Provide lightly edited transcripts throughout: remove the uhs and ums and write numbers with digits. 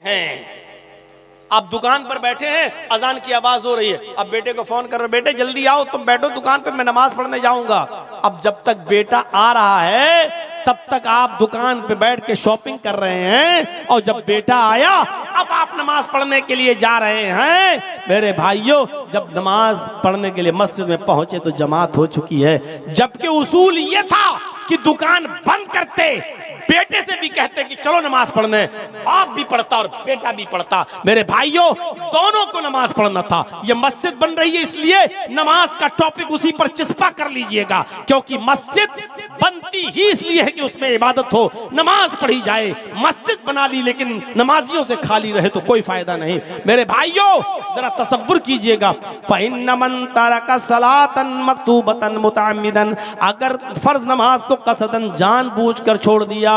हैं। आप दुकान पर बैठे हैं, अजान की आवाज हो रही है, अब बेटे को फोन कर रहे, बेटे जल्दी आओ, तुम बैठो दुकान पे, मैं नमाज पढ़ने जाऊंगा। अब जब तक बेटा आ रहा है तब तक आप दुकान पे बैठ के शॉपिंग कर रहे हैं, और जब बेटा आया अब आप नमाज पढ़ने के लिए जा रहे हैं। मेरे भाइयों, जब नमाज पढ़ने के लिए मस्जिद में पहुंचे तो जमात हो चुकी है, जबकि उसूल ये था कि दुकान बंद करते, बेटे से भी कहते कि चलो नमाज पढ़ने, बाप भी पढ़ता और बेटा भी पढ़ता। मेरे भाइयों, दोनों को नमाज पढ़ना था। ये मस्जिद बन रही है इसलिए नमाज का टॉपिक उसी पर चिस्पा कर लीजिएगा, क्योंकि मस्जिद बनती ही इसलिए है कि उसमें इबादत हो, नमाज पढ़ी जाए। मस्जिद बना ली लेकिन नमाजियों से खाली रहे तो कोई फायदा नहीं। मेरे भाइयों, जरा तसव्वुर कीजिएगा, फ़इन्न मन तरका सलातन मक्तूबतन मुतअम्मिदन, अगर फर्ज नमाज को कसदन जानबूझकर छोड़ दिया,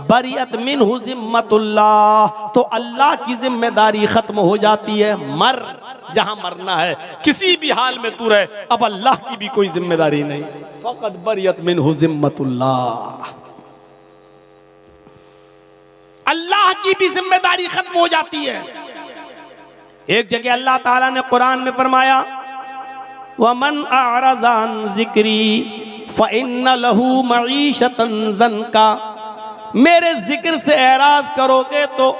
बरियत मिन्हु ज़िम्मतुल्लाह, तो अल्लाह की जिम्मेदारी खत्म हो जाती है। मर जहां मरना है, किसी भी हाल में तू रहे, अब अल्लाह की भी कोई जिम्मेदारी नहीं। फ़क़द बरियत मिन्हु ज़िम्मतुल्लाह, अल्लाह की भी जिम्मेदारी खत्म हो जाती है। एक जगह अल्लाह ताला ने कुरान में फरमाया, वमन अअरज़ अन ज़िक्री फ़इन्न लहू मईशतन ज़न्का, मेरे जिक्र से एराज करोगे तो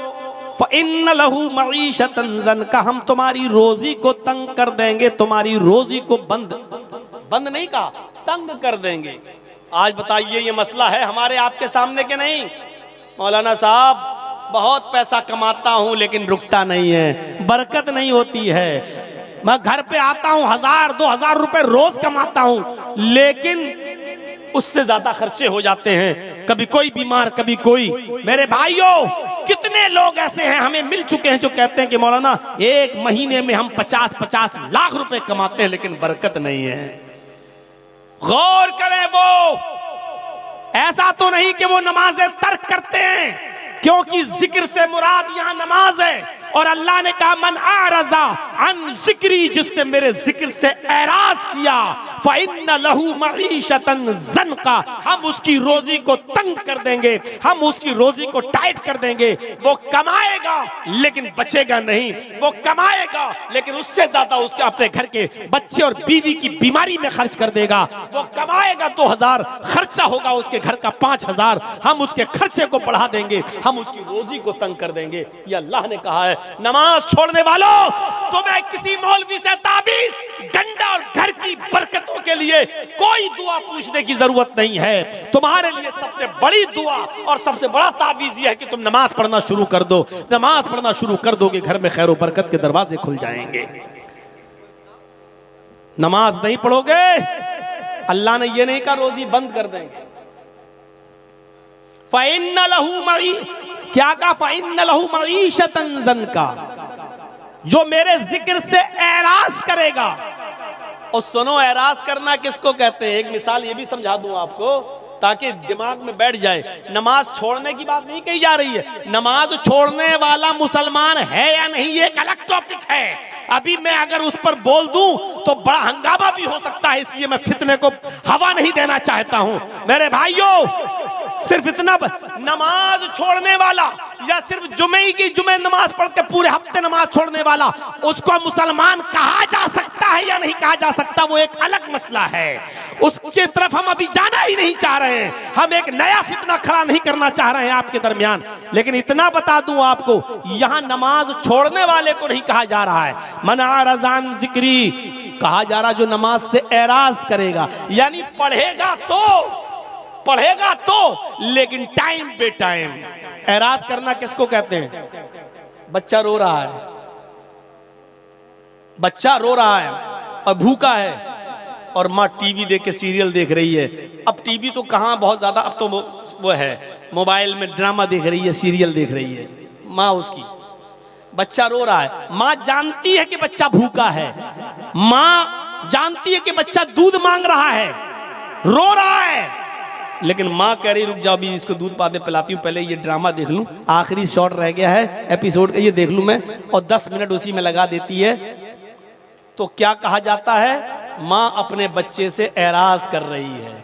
फ़इन्न लहू मईशतन ज़न्का, हम तुम्हारी रोजी को तंग कर देंगे, तुम्हारी रोजी को बंद नहीं कहा, तंग कर देंगे। आज बताइए, ये मसला है हमारे आपके सामने के नहीं। मौलाना साहब, बहुत पैसा कमाता हूं लेकिन रुकता नहीं है, बरकत नहीं होती है। मैं घर पे आता हूं, 1000-2000 रुपए रोज कमाता हूं, लेकिन उससे ज्यादा खर्चे हो जाते हैं, कभी कोई बीमार कभी कोई। मेरे भाइयों, कितने लोग ऐसे हैं हमें मिल चुके हैं जो कहते हैं कि मौलाना एक महीने में हम 50-50 लाख रुपए कमाते हैं लेकिन बरकत नहीं है। गौर करें, वो ऐसा तो नहीं कि वो नमाजें तर्क करते हैं, क्योंकि जिक्र से मुराद यहां नमाज है। और अल्लाह ने कहा, मन आरज़ा अन ज़िक्री, जिसने मेरे जिक्र से एराज किया, फ़इन्न लहू मईशतन ज़न्का, हम उसकी रोजी को तंग कर देंगे, हम उसकी रोजी को टाइट कर देंगे। वो कमाएगा लेकिन बचेगा नहीं, वो कमाएगा लेकिन उससे ज्यादा उसके अपने घर के बच्चे और बीवी की बीमारी में खर्च कर देगा। वो कमाएगा 2000, खर्चा होगा उसके घर का 5000, हम उसके खर्चे को बढ़ा देंगे, हम उसकी रोजी को तंग कर देंगे। ये अल्लाह ने कहा है। नमाज छोड़ने वालों, तुम्हें किसी मौलवी से ताबीज, डंडा और घर की बरकतों के लिए कोई दुआ पूछने की जरूरत नहीं है। तुम्हारे लिए सबसे बड़ी दुआ और सबसे बड़ा ताबीज यह है कि तुम नमाज पढ़ना शुरू कर दो। नमाज पढ़ना शुरू कर दोगे, घर में खैर और बरकत के दरवाजे खुल जाएंगे। नमाज नहीं पढ़ोगे, अल्लाह ने यह नहीं कहा रोजी बंद कर देंगे। फ़इन्न लहू मई, क्या कहा? फ़इन्न लहू मईशतन ज़न्का, जो मेरे जिक्र से एराज करेगा। और सुनो, एराज करना किसको कहते हैं? एक मिसाल ये भी समझा दूं आपको ताकि दिमाग में बैठ जाए। नमाज छोड़ने की बात नहीं कही जा रही है, नमाज छोड़ने वाला मुसलमान है या नहीं ये एक अलग टॉपिक है। अभी मैं अगर उस पर बोल दूं तो बड़ा हंगामा भी हो सकता है, इसलिए मैं फितने को हवा नहीं देना चाहता हूं। मेरे भाइयों, सिर्फ इतना, नमाज छोड़ने वाला या सिर्फ जुमे नमाज पढ़ के पूरे हफ्ते नमाज छोड़ने वाला, उसको मुसलमान कहा जा सकता है या नहीं कहा जा सकता, वो एक अलग मसला है। उसके तरफ हम अभी जाना ही नहीं चाह रहे हैं, हम एक नया फितना खड़ा नहीं करना चाह रहे हैं आपके दरमियान। लेकिन इतना बता दूं आपको, यहां नमाज छोड़ने वाले को नहीं कहा जा रहा है, मन अअरज़ अन ज़िक्री कहा जा रहा, जो नमाज से एराज करेगा, यानी पढ़ेगा तो लेकिन टाइम पे टाइम। एराज करना किसको कहते हैं? बच्चा रो रहा है, बच्चा रो रहा है और भूखा है, और माँ टीवी देख के सीरियल देख रही है। अब टीवी तो कहाँ बहुत ज्यादा, अब तो वो है मोबाइल में ड्रामा देख रही है, सीरियल देख रही है माँ उसकी। बच्चा रो रहा है, माँ जानती है कि बच्चा भूखा है, माँ जानती है कि बच्चा दूध मांग रहा है, रो रहा है, लेकिन माँ कह रही रुक जाओ, अभी इसको दूध पादे पिलाती हूँ, पहले ये ड्रामा देख लूँ, आखिरी शॉट रह गया है एपिसोड का, ये देख लूँ मैं, और 10 मिनट उसी में लगा देती है। तो क्या कहा जाता है? माँ अपने बच्चे से एराज कर रही है।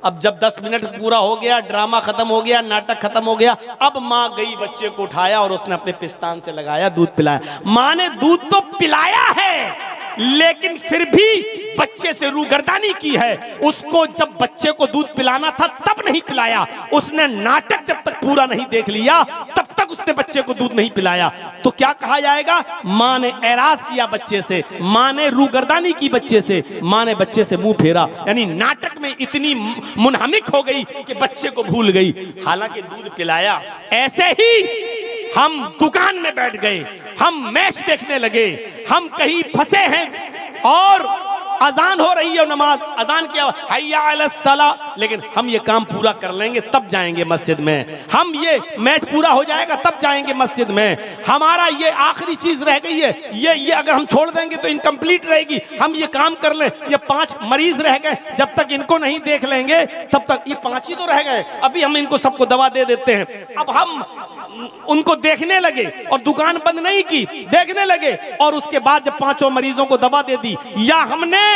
अब जब 10 मिनट पूरा हो गया, ड्रामा खत्म हो गया, नाटक खत्म हो गया, अब माँ गई बच्चे को उठाया और उसने अपने पिस्तान से लगाया, दूध पिलाया। माँ ने दूध तो पिलाया है लेकिन फिर भी बच्चे से रूगर्दानी की है। उसको जब बच्चे को दूध पिलाना था तब नहीं पिलाया, उसने नाटक जब तक पूरा नहीं देख लिया तब तक उसने बच्चे को दूध नहीं पिलाया। तो क्या कहा जाएगा? माँ ने एराज किया बच्चे से, माँ ने रूगर्दानी की बच्चे से, माँ ने बच्चे से मुंह फेरा, यानी नाटक में इतनी मुनहमिक हो गई कि बच्चे को भूल गई, हालांकि दूध पिलाया। ऐसे ही हम दुकान में बैठ गए, हम मैच देखने लगे, हम कहीं फंसे हैं और अजान हो रही है, नमाज अजान क्या हैया अलस सला, लेकिन हम ये काम पूरा कर लेंगे तब जाएंगे मस्जिद में, हम ये मैच पूरा हो जाएगा तब जाएंगे मस्जिद में, हमारा ये आखिरी चीज रह गई है, ये अगर हम छोड़ देंगे तो इनकम्प्लीट रहेगी, हम ये काम कर लें। ये 5 मरीज रह गए, जब तक इनको नहीं देख लेंगे तब तक, ये 5 ही तो रह गए, अभी हम इनको सबको दवा दे देते हैं। अब हम उनको देखने लगे और दुकान बंद नहीं की, देखने लगे, और उसके बाद जब 5 मरीजों को दवा दे दी, या हमने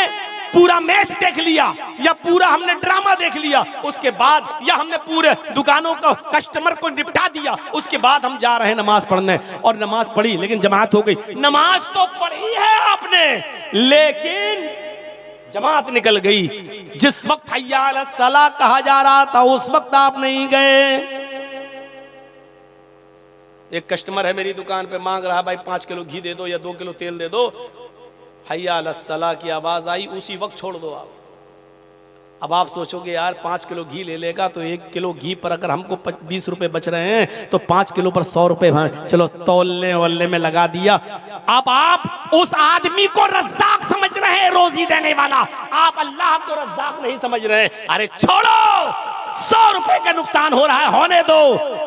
पूरा मैच देख लिया या पूरा हमने ड्रामा देख लिया, उसके बाद या हमने पूरे दुकानों को कस्टमर को निपटा दिया, उसके बाद हम जा रहे हैं नमाज पढ़ने, और नमाज पढ़ी लेकिन जमात हो गई। नमाज तो पढ़ी है आपने लेकिन जमात निकल गई। जिस वक्त हय्या अलस सलाह कहा जा रहा था उस वक्त आप नहीं गए। एक कस्टमर है मेरी दुकान पे, मांग रहा भाई 5 किलो घी दे दो या 2 किलो तेल दे दो, हय्या अलस सलाह की आवाज आई, उसी वक्त छोड़ दो आप। अब आप सोचोगे यार 5 किलो घी ले लेगा तो 1 किलो घी पर अगर हमको 20 रुपए बच रहे हैं तो 5 किलो पर 100 रुपए, चलो तौलने वल्ले में लगा दिया। अब आप उस आदमी को रज़्ज़ाक समझ रहे हैं, रोजी देने वाला, आप अल्लाह को रज़्ज़ाक नहीं समझ रहे हैं। अरे छोड़ो, 100 रुपए का नुकसान हो रहा है, होने दो।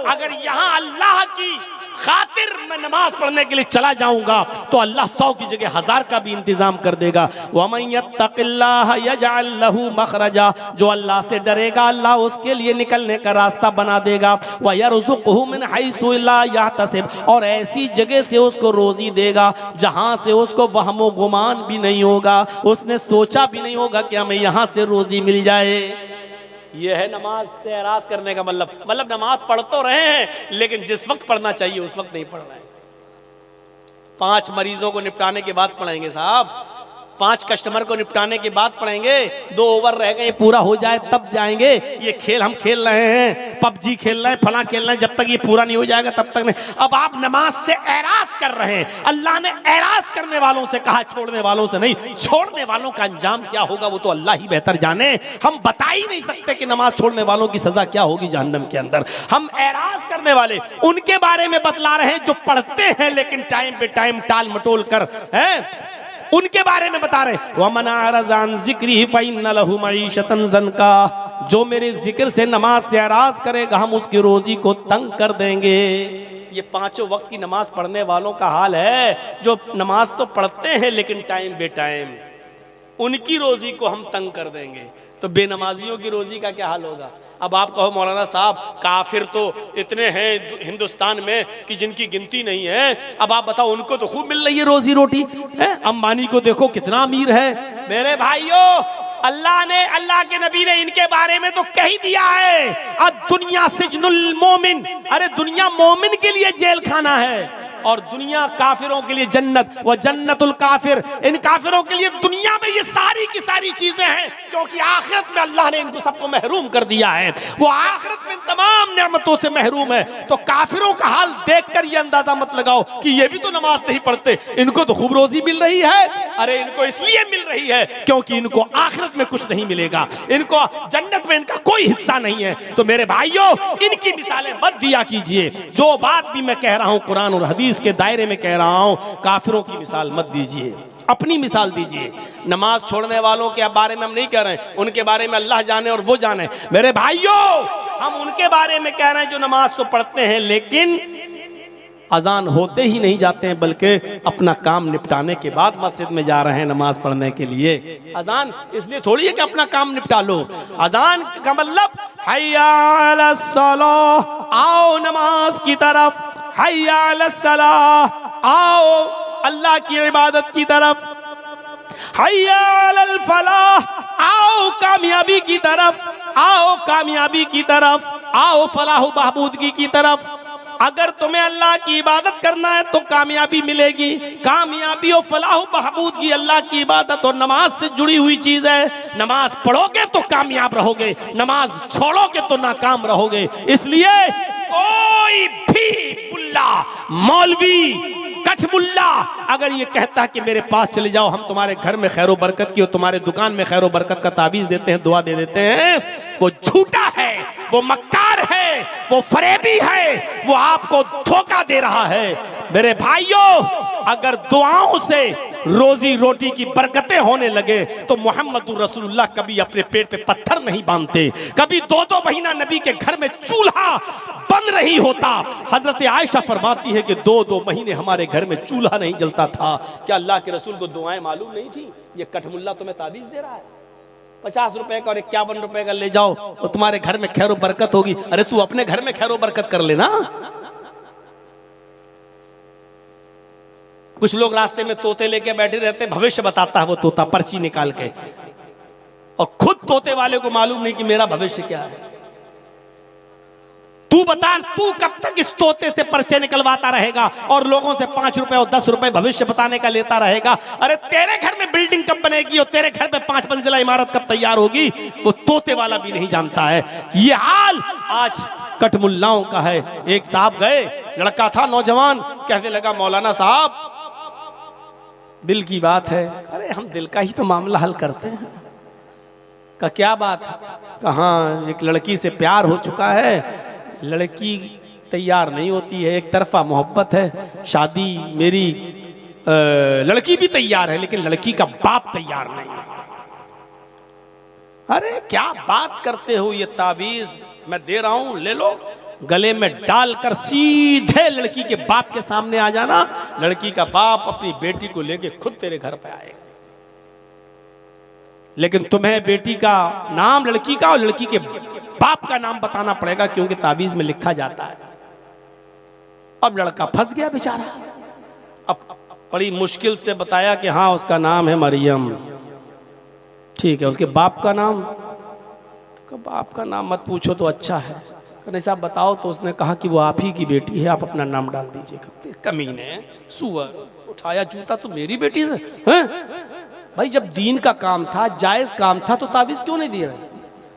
अगर यहां अल्लाह की खातिर मैं नमाज पढ़ने के लिए चला जाऊंगा तो अल्लाह 100 की जगह 1000 का भी इंतजाम कर देगा। वमन यत्तक़िल्लाह यजअल लहू मखरजा, जो अल्लाह से डरेगा अल्लाह उसके लिए निकलने का रास्ता बना देगा। व यरज़ुक़हु मिन हैसु ला यहतसिब, और ऐसी जगह से उसको रोजी देगा जहां से उसको वहमो गुमान भी नहीं होगा, उसने सोचा भी नहीं होगा कि हमें यहां से रोजी मिल जाए। ये है नमाज से एराज करने का मतलब नमाज पढ़ तो रहे हैं लेकिन जिस वक्त पढ़ना चाहिए उस वक्त नहीं पढ़ रहे हैं। 5 मरीजों को निपटाने के बाद पढ़ेंगे साहब, 5 कस्टमर को निपटाने के बाद पढ़ेंगे, 2 ओवर रह गए पूरा हो जाए तब जाएंगे। ये खेल हम खेल रहे हैं, पबजी खेल रहे हैं, फला खेल रहे हैं, जब तक ये पूरा नहीं हो जाएगा तब तक नहीं। अब आप नमाज से एराज कर रहे हैं। अल्लाह ने एराज करने वालों से कहा, छोड़ने वालों से नहीं। छोड़ने वालों का अंजाम क्या होगा वो तो अल्लाह ही बेहतर जाने, हम बता ही नहीं सकते कि नमाज छोड़ने वालों की सजा क्या होगी जहन्नम के अंदर। हम एराज करने वाले उनके बारे में बतला रहे हैं जो पढ़ते हैं लेकिन टाइम पे टाइम टाल मटोल कर, हैं उनके बारे में बता रहे। वमन अअरज़ा अन ज़िक्री फ़इन्न लहू मईशतन ज़नका, जो मेरे जिक्र से नमाज से एराज करेगा हम उसकी रोजी को तंग कर देंगे। ये 5 वक्त की नमाज पढ़ने वालों का हाल है, जो नमाज तो पढ़ते हैं लेकिन टाइम बे टाइम, उनकी रोजी को हम तंग कर देंगे। तो बेनमाजियों की रोजी का क्या हाल होगा? अब आप कहो मौलाना साहब काफिर तो इतने हैं हिंदुस्तान में कि जिनकी गिनती नहीं है, अब आप बताओ उनको तो खूब मिल रही है रोजी रोटी है। अंबानी को देखो कितना अमीर है। मेरे भाइयों, अल्लाह के नबी ने इनके बारे में तो कह ही दिया है, अब दुनिया सिजनुल मोमिन, अरे दुनिया मोमिन के लिए जेल खाना है और दुनिया काफिरों के लिए जन्नत, व जन्नतुल काफिर, इन काफिरों के लिए दुनिया में ये सारी की सारी चीजें हैं, क्योंकि आखिरत में अल्लाह ने इनको सबको महरूम कर दिया है, वो आखिरत में तमाम नेमतों से महरूम है। तो काफिरों का हाल देखकर ये अंदाजा मत लगाओ कि ये भी तो नमाज नहीं पढ़ते, इनको तो खूब रोजी मिल रही है। अरे इनको इसलिए मिल रही है क्योंकि इनको आखिरत में कुछ नहीं मिलेगा, इनको जन्नत में इनका कोई हिस्सा नहीं है। तो मेरे भाइयों, इनकी मिसालें मत दिया कीजिए। जो बात भी मैं कह रहा हूं कुरान और हदीस के दायरे में कह रहा हूं, काफिरों की मिसाल मत दीजिए, अपनी मिसाल दीजिए। नमाज छोड़ने वालों के बारे में हम नहीं कह रहे हैं, उनके बारे में अल्लाह जाने और वो जाने। मेरे भाइयों, हम उनके बारे में कह रहे हैं जो नमाज तो पढ़ते हैं लेकिन अजान होते ही नहीं जाते हैं, बल्कि अपना काम निपटाने के बाद मस्जिद में जा रहे हैं नमाज पढ़ने के लिए। अजान इसलिए थोड़ी है कि अपना काम निपटा लो, अजान का मतलब हय्या अलस सलाह, आओ नमाज की तरफ, हय्या अलस सलाह, आओ अल्लाह की इबादत की तरफ, हय्या अलल फलाह, आओ आओ कामयाबी की तरफ, आओ कामयाबी की तरफ, आओ फलाह बहबूदगी की तरफ। अगर तुम्हें अल्लाह की इबादत करना है तो कामयाबी मिलेगी। कामयाबी और फलाह बहबूदगी अल्लाह की इबादत और नमाज से जुड़ी हुई चीज है। नमाज पढ़ोगे तो कामयाब रहोगे, नमाज छोड़ोगे तो नाकाम रहोगे। इसलिए कोई भी मुल्ला, मौलवी, कठमुल्ला अगर ये कहता है कि मेरे पास चले जाओ, हम तुम्हारे घर में खैर बरकत की और तुम्हारे दुकान में खैर बरकत का ताबीज देते हैं, दुआ दे देते हैं, वो झूठा है, वो मक्कार है, वो फरेबी है, वो आपको धोखा दे रहा है। मेरे भाइयों, अगर दुआओं से रोजी रोटी की बरकतें होने लगे तो मोहम्मदुर रसूलुल्लाह कभी अपने पेट पे पत्थर नहीं बांधते, कभी 2-2 महीना नबी के घर में चूल्हा बंद नहीं होता। हजरत आयशा फरमाती है कि 2-2 महीने हमारे घर में चूल्हा नहीं जलता था। क्या अल्लाह के रसूल को दुआएं मालूम नहीं थी? ये कठमुल्ला तुम्हें ताबीज दे रहा है, 50 रुपए का और 51 रुपए का ले जाओ और तुम्हारे घर में खैर बरकत होगी। अरे तू अपने घर में खैर बरकत कर लेना। कुछ लोग रास्ते में तोते लेके बैठे रहते, भविष्य बताता है वो तोता पर्ची निकाल के, और खुद तोते वाले को मालूम नहीं कि मेरा भविष्य क्या है। तू बता, तू कब तक इस तोते से पर्चे निकलवाता रहेगा और लोगों से 5 रुपए और 10 रुपए भविष्य बताने का लेता रहेगा? अरे तेरे घर में बिल्डिंग कब बनेगी और तेरे घर में 5 मंजिला इमारत कब तैयार होगी, वो तोते वाला भी नहीं जानता है। ये हाल आज कठमुल्लाओं का है। एक साहब गए, लड़का था नौजवान, कहने लगा मौलाना साहब दिल की बात है। अरे हम दिल का ही तो मामला हल करते हैं। का क्या बात है? कहाँ एक लड़की से प्यार हो चुका है, लड़की तैयार नहीं होती है, एक तरफा मोहब्बत है, शादी मेरी लड़की भी तैयार है लेकिन लड़की का बाप तैयार नहीं है। अरे क्या बात करते हो, ये ताबीज मैं दे रहा हूं, ले लो, गले में डालकर सीधे लड़की के बाप के सामने आ जाना। लड़की का बाप अपनी बेटी को लेके खुद तेरे घर पे आएगा, लेकिन तुम्हें बेटी का नाम लड़की का और लड़की के बाप का नाम बताना पड़ेगा क्योंकि ताबीज में लिखा जाता है। अब लड़का फंस गया बेचारा। अब बड़ी मुश्किल से बताया कि हाँ उसका नाम है मरियम। ठीक है, उसके बाप का नाम? बाप का नाम मत पूछो तो अच्छा है, नहीं साहब बताओ। तो उसने कहा कि वो आप ही की बेटी है, आप अपना नाम डाल दीजिएगा। कमीने, सुअर, उठाया जूता तो मेरी बेटी से हैं? भाई जब दीन का काम था, जायज काम था, तो ताबीज क्यों नहीं दिया?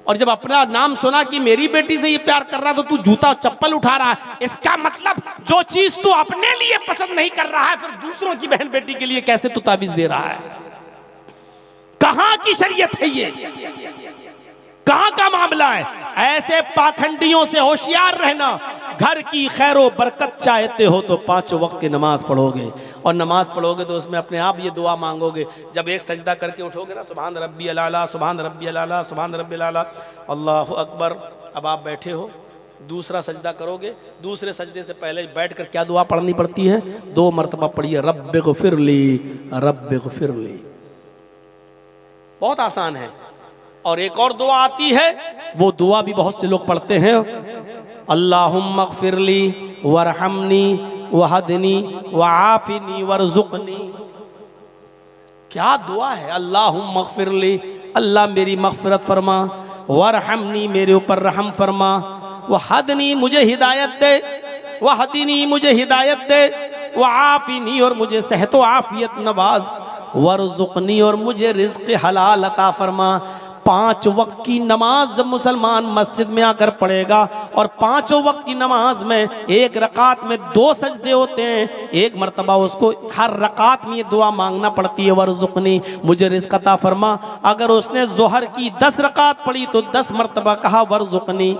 और जब अपना नाम सुना कि मेरी बेटी से ये प्यार कर रहा, तो तू जूता चप्पल उठा रहा है। इसका मतलब जो चीज तू अपने लिए पसंद नहीं कर रहा है, फिर दूसरों की बहन बेटी के लिए कैसे तू ताबीज दे रहा है? कहां की शरीयत है ये? कहां का मामला है? ऐसे पाखंडियों से होशियार रहना। घर की खैरो बरकत चाहते हो तो 5 वक्त की नमाज पढ़ोगे, और नमाज पढ़ोगे तो उसमें अपने आप ये दुआ मांगोगे। जब एक सजदा करके उठोगे ना, सुभान रब्बियल आला, सुभान रब्बियल आला, सुभान रब्बियल आला, अल्लाहु अकबर। अब आप बैठे हो, दूसरा सजदा करोगे, दूसरे सजदे से पहले बैठकर क्या दुआ पढ़नी पड़ती है? 2 मरतबा पढ़िए, रब्बिग़फिरली, रब्बिग़फिरली। बहुत आसान है। और एक और दुआ आती है, वो दुआ भी बहुत से लोग पढ़ते हैं, अल्लाहुम्मा ग़फ़िरली वरहमनी वहदनी वआफ़िनी वरज़ुक़नी। क्या दुआ है? अल्लाहुम्मा ग़फ़िरली, अल्लाह मेरी मग़फ़िरत फरमा, वरहमनी मेरे ऊपर रहम फरमा, वहदनी मुझे हिदायत दे, वहदनी मुझे हिदायत दे, वआफ़िनी और मुझे सेहत व आफ़ियत नवाज, वरज़ुक़नी और मुझे रिज़्क़ हलाल अता फरमा। 5 वक्त की नमाज जब मुसलमान मस्जिद में आकर पढ़ेगा, और 5 वक्त की नमाज में एक रकात में 2 सजदे होते हैं, एक मरतबा उसको हर रकात में ये दुआ मांगना पड़ती है, वरज़ुक़नी मुझे रिज़्क़ अता फरमा। अगर उसने ज़ोहर की 10 रकात पढ़ी तो 10 मरतबा कहा वरज़ुक़नी।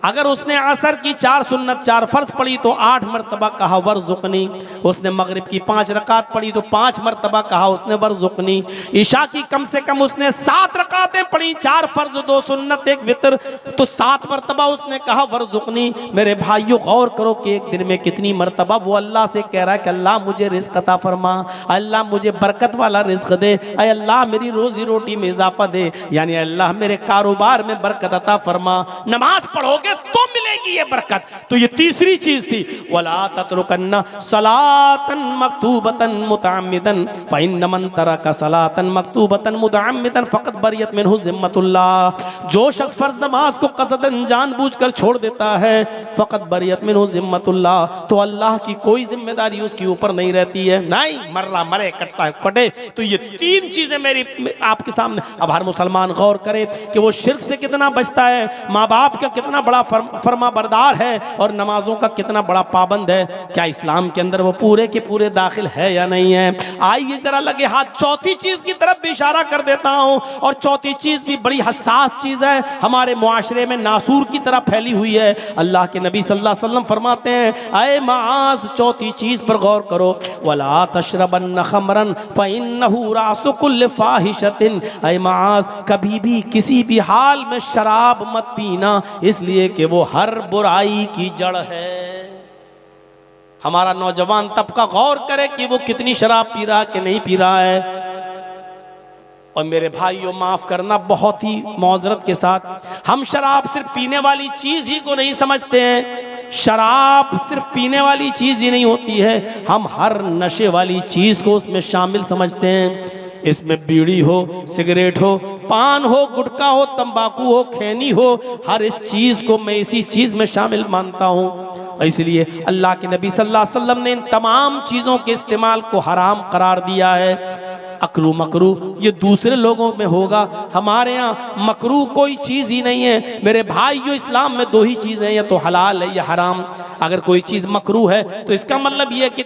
अगर उसने असर की 4 सुन्नत 4 फर्ज पढ़ी तो 8 मरतबा कहा वरज़ुक़नी। उसने मगरिब की 5 रकात पढ़ी तो 5 मरतबा कहा उसने वरज़ुक़नी। ईशा की कम से कम उसने 7 रकातें पढ़ी, 4 फर्ज 2 सुन्नत 1 वितर, तो 7 मरतबा उसने कहा वरज़ुक़नी। मेरे भाइयों गौर करो कि एक दिन में कितनी मरतबा वो अल्लाह से कह रहा है कि अल्लाह मुझे रिज़्क़ अता फरमा, अल्लाह मुझे बरकत वाला रिज़्क़ दे, अल्लाह मेरी रोजी रोटी में इजाफा दे, यानी अल्लाह मेरे कारोबार में बरकत अता फरमा। नमाज पढ़ोगे तो मिलेगी जाएगी ये बरकत। तो ये तीसरी चीज थी, वला ततरुकन्ना सलातन मक्तूबतन मुतअम्मिदन फइन्न मन तरका सलातन मक्तूबतन मुतअम्मिदन फक़द बरियत मिन्हु ज़िम्मतुल्लाह। जो शख्स फर्ज नमाज को कसदन जानबूझकर छोड़ देता है, फक़द बरियत मिन्हु ज़िम्मतुल्लाह, तो अल्लाह की कोई जिम्मेदारी उसके ऊपर नहीं रहती है। नहीं मर्रा मरे, कटता कटे। तो ये तीन चीजें मेरी आपके सामने। अब हर मुसलमान गौर करे कि वो शिर्क से कितना बचता है, माँ बाप का कितना बड़ा फरमा बरदार है और नमाजों का कितना बड़ा पाबंद है। क्या इस्लाम के अंदर वो पूरे के पूरे दाखिल है या नहीं है? आइए जरा लगे हाथ चौथी चीज की तरफ भी इशारा कर देता हूं, और चौथी चीज भी बड़ी हसास चीज है, हमारे मुआशरे में नासूर की तरह फैली हुई है। अल्लाह के नबी सल्लल्लाहु अलैहि वसल्लम फरमाते हैं, ऐ माज चौथी चीज पर गौर करो, वला तशरबन्न खमरन फइन्नहु रासु कुल्ल फाहिशतिन। ऐ माज कभी भी किसी भी हाल में शराब मत पीना, इसलिए कि वो हर बुराई की जड़ है। हमारा नौजवान तबका गौर करे कि वो कितनी शराब पी रहा कि नहीं पी रहा है। और मेरे भाइयों माफ करना, बहुत ही मौजरत के साथ, हम शराब सिर्फ पीने वाली चीज ही को नहीं समझते हैं। शराब सिर्फ पीने वाली चीज ही नहीं होती है, हम हर नशे वाली चीज को उसमें शामिल समझते हैं। इसमें बीड़ी हो, सिगरेट हो, पान हो, गुटखा हो, तंबाकू हो, खैनी हो, हर इस चीज को मैं इसी चीज में शामिल मानता हूँ। इसलिए अल्लाह के नबी सल्लल्लाहु अलैहि वसल्लम ने इन तमाम चीजों के इस्तेमाल को हराम करार दिया है। अकरू मकरू ये दूसरे लोगों में होगा, हमारे यहाँ मकरू कोई चीज़ ही नहीं है। मेरे भाई जो इस्लाम में दो ही चीज़ें हैं, या तो हलाल है या हराम। अगर कोई चीज़ मकरू है तो इसका मतलब ये है कि